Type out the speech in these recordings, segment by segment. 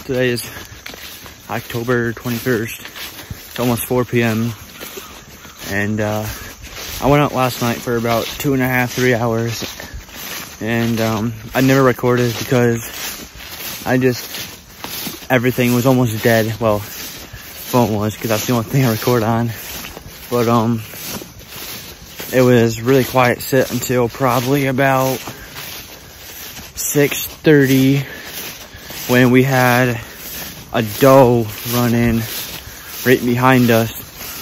Today is October 21st. It's almost 4 p.m. And I went out last night for about 2.5, 3 hours. And I never recorded because everything was almost dead. Well, phone was, because that's the only thing I record on. But it was really quiet sit until probably about 6:30 when we had a doe running right behind us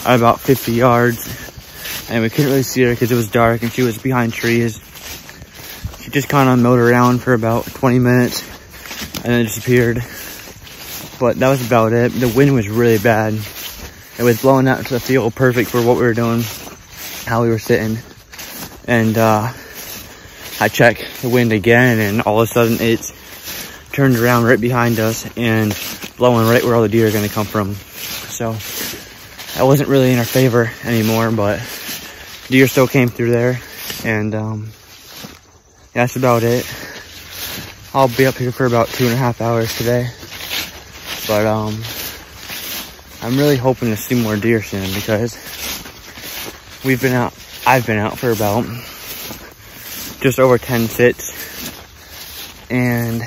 at about 50 yards. And we couldn't really see her because it was dark and she was behind trees. She just kind of milled around for about 20 minutes and then disappeared. But that was about it. The wind was really bad. It was blowing out into the field, perfect for what we were doing, how we were sitting. And I checked the wind again, and all of a sudden it's turned around right behind us and blowing right where all the deer are going to come from. So that wasn't really in our favor anymore, but deer still came through there. And that's about it. I'll be up here for about 2.5 hours today. But I'm really hoping to see more deer soon, because I've been out for about just over 10 sits, and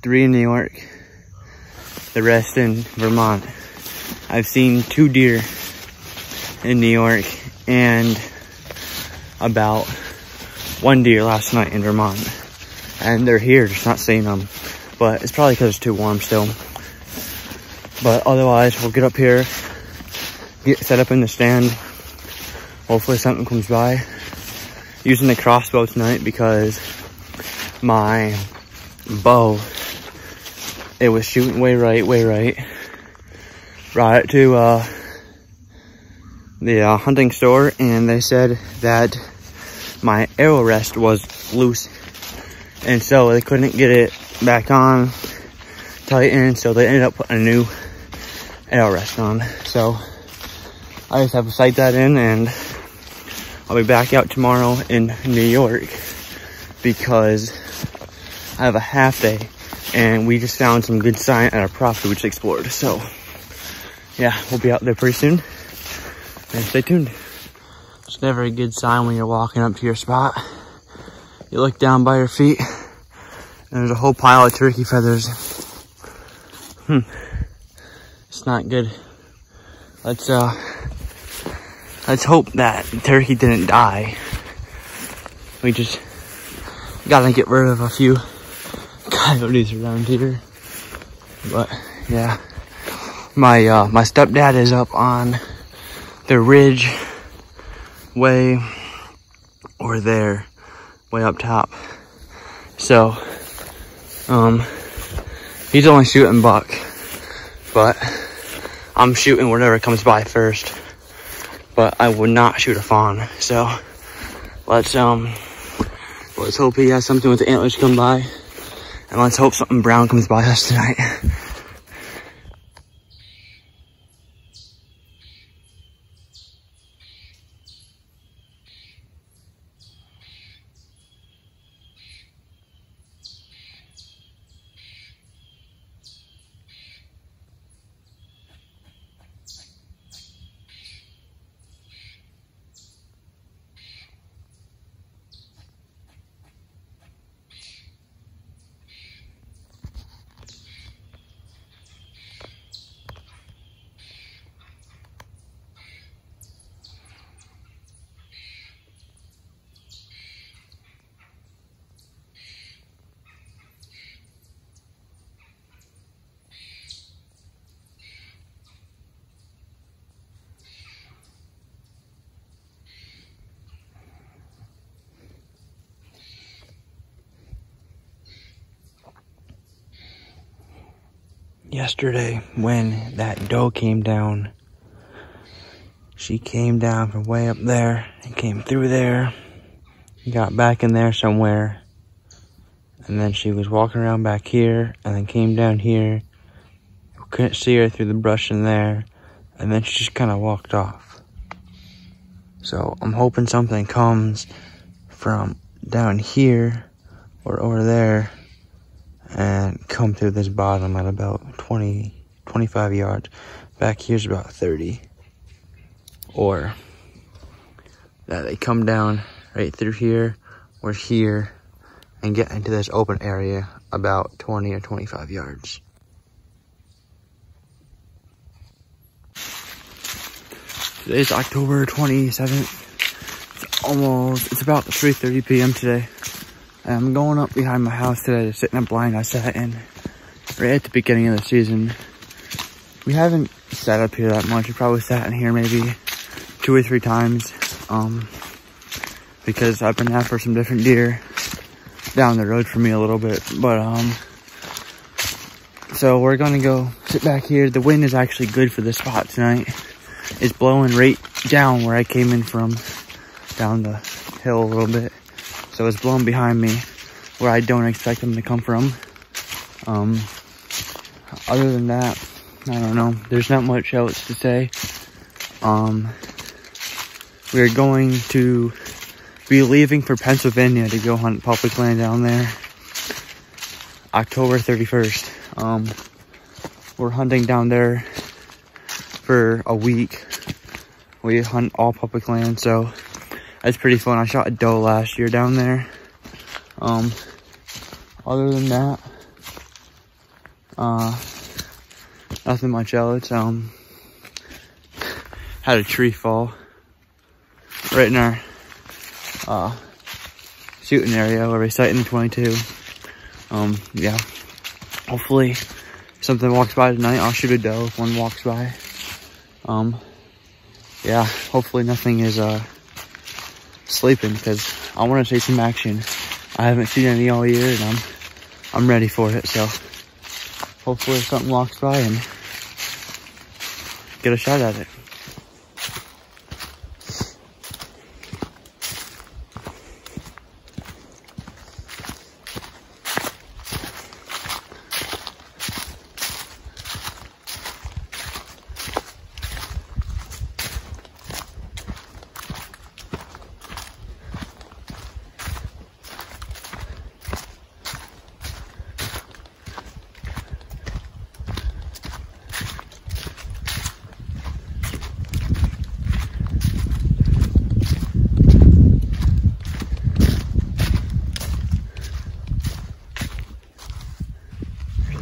3 in New York, the rest in Vermont. I've seen 2 deer in New York and about 1 deer last night in Vermont, and they're here, just not seeing them. But it's probably because it's too warm still. But otherwise, we'll get up here, get set up in the stand. Hopefully something comes by. Using the crossbow tonight because my bow, it was shooting way right. Brought it to the hunting store, and they said that my arrow rest was loose. And so they couldn't get it back on, tightened, so they ended up putting a new arrow rest on. So I just have to sight that in, and I'll be back out tomorrow in New York because I have a half day and we just found some good sign at our property we just explored. So yeah, we'll be out there pretty soon, and stay tuned. It's never a good sign when you're walking up to your spot. You look down by your feet and there's a whole pile of turkey feathers. It's not good. Let's hope that the turkey didn't die. We just gotta get rid of a few coyotes around here. But yeah, my stepdad is up on the ridge way over there, way up top. So he's only shooting buck, but I'm shooting whatever comes by first. But I would not shoot a fawn. So let's hope he has something with the antlers come by, and let's hope something brown comes by us tonight. Yesterday, when that doe came down, she came down from way up there and came through there, got back in there somewhere, and then she was walking around back here and then came down here. We couldn't see her through the brush in there, and then she just kind of walked off. So I'm hoping something comes from down here or over there and come through this bottom at about 20, 25 yards. Back here's about 30. Or that they come down right through here or here and get into this open area about 20 or 25 yards. Today's October 27th. It's about 3:30 p.m. today. I'm going up behind my house today to sit in a blind I sat in right at the beginning of the season. We haven't sat up here that much. We probably sat in here maybe 2 or 3 times. Because I've been after some different deer down the road for me a little bit. But, so we're gonna go sit back here. The wind is actually good for this spot tonight. It's blowing right down where I came in from, down the hill a little bit. So it's blowing behind me where I don't expect them to come from. Other than that, I don't know. There's not much else to say. We're going to be leaving for Pennsylvania to go hunt public land down there. October 31st. We're hunting down there for a week. We hunt all public land, so that's pretty fun. I shot a doe last year down there. Other than that, nothing much else. Had a tree fall right in our shooting area where we sight in the 22. Yeah, hopefully something walks by tonight. I'll shoot a doe if one walks by. Yeah, hopefully nothing is sleeping, because I want to see some action. I haven't seen any all year, and I'm ready for it. So hopefully something walks by and get a shot at it.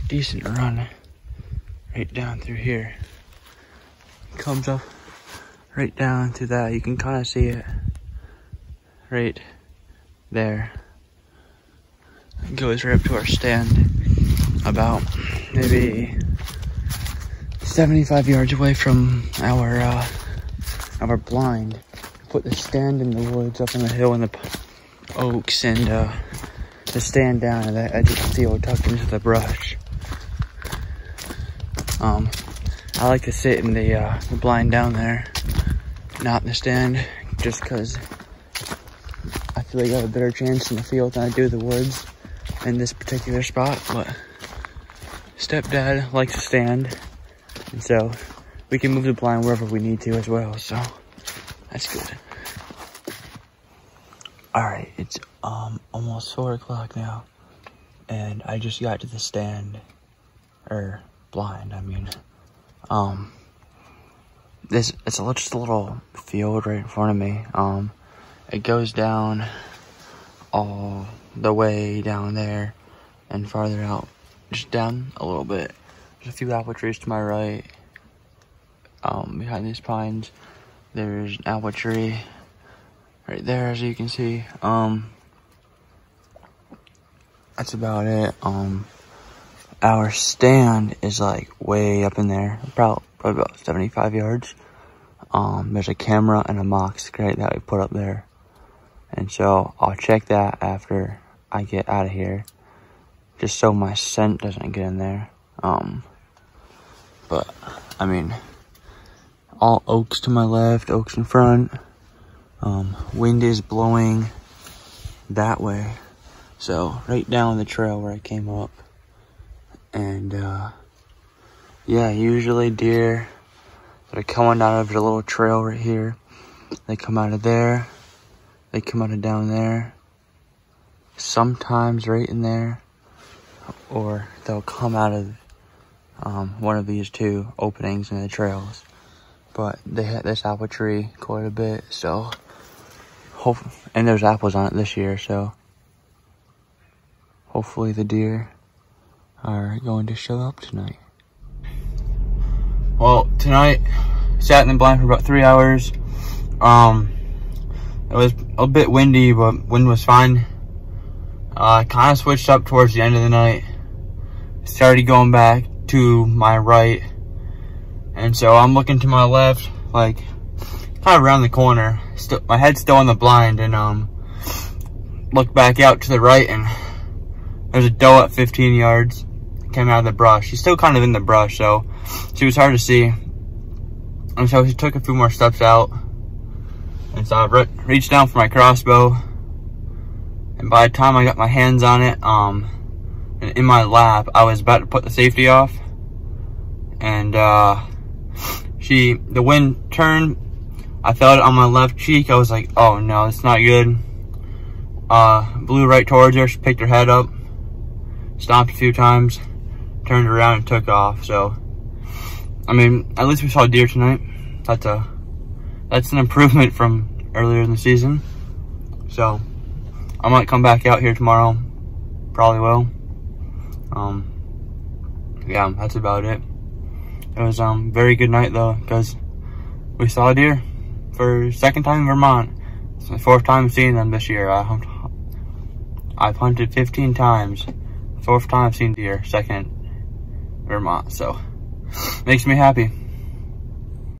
Decent run right down through here. Comes up right down to that. You can kind of see it right there. It goes right up to our stand, about maybe 75 yards away from our blind. Put the stand in the woods up in the hill in the oaks, and the stand down at the edge of the field tucked into the brush. I like to sit in the blind down there, not in the stand, just because I feel like I have a better chance in the field than I do the woods in this particular spot. But stepdad likes to stand, and so we can move the blind wherever we need to as well, so that's good. Alright, it's almost 4 o'clock now, and I just got to the stand, or blind, I mean. It's just a little field right in front of me. It goes down all the way down there and farther out, just down a little bit. There's a few apple trees to my right. Behind these pines, there's an apple tree right there, as you can see. That's about it. Our stand is like way up in there, probably about 75 yards. There's a camera and a mox crate that we put up there. And so I'll check that after I get out of here, just so my scent doesn't get in there. But I mean, all oaks to my left, oaks in front. Wind is blowing that way. So right down the trail where I came up. And yeah, usually deer that are coming out of the little trail right here, they come out of there, they come out of down there, sometimes right in there. or they'll come out of one of these two openings in the trails. But they hit this apple tree quite a bit, so and there's apples on it this year, so hopefully the deer are going to show up tonight. Well, tonight, sat in the blind for about 3 hours. It was a bit windy, but wind was fine. Kind of switched up towards the end of the night. Started going back to my right. And so I'm looking to my left, like, kind of around the corner. My head's still in the blind, and look back out to the right, and there's a doe at 15 yards. Came out of the brush. She's still kind of in the brush, so she was hard to see. And so she took a few more steps out. And so I reached down for my crossbow. And by the time I got my hands on it, and in my lap, I was about to put the safety off. And the wind turned. I felt it on my left cheek. I was like, oh no, it's not good. Blew right towards her. She picked her head up, stomped a few times, turned around and took off. So, I mean, at least we saw deer tonight. That's an improvement from earlier in the season. So, I might come back out here tomorrow. Probably will. Yeah, that's about it. It was very good night though, because we saw a deer for the second time in Vermont. It's my 4th time seeing them this year. I've hunted 15 times. 4th time I've seen deer, second in Vermont. So makes me happy.